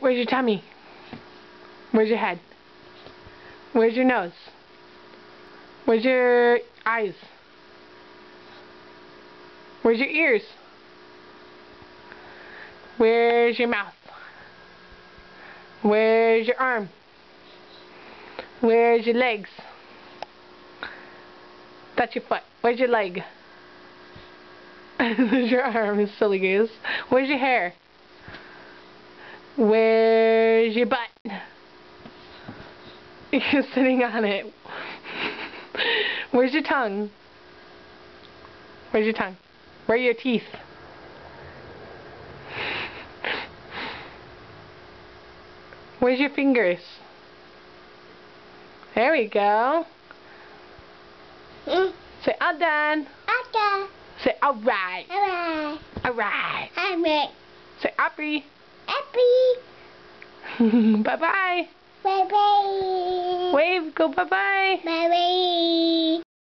Where's your tummy? Where's your head? Where's your nose? Where's your eyes? Where's your ears? Where's your mouth? Where's your arm? Where's your legs? That's your foot. Where's your leg? There's your arm, you silly goose. Where's your hair? Where's your butt? You're sitting on it. Where's your tongue? Where's your tongue? Where are your teeth? Where's your fingers? There we go. Say, all done. Okay. Say, alright. Alright. Alright. Alright. Say, Opry. Happy. Bye-bye. Bye-bye. Wave, go bye-bye. Bye-bye.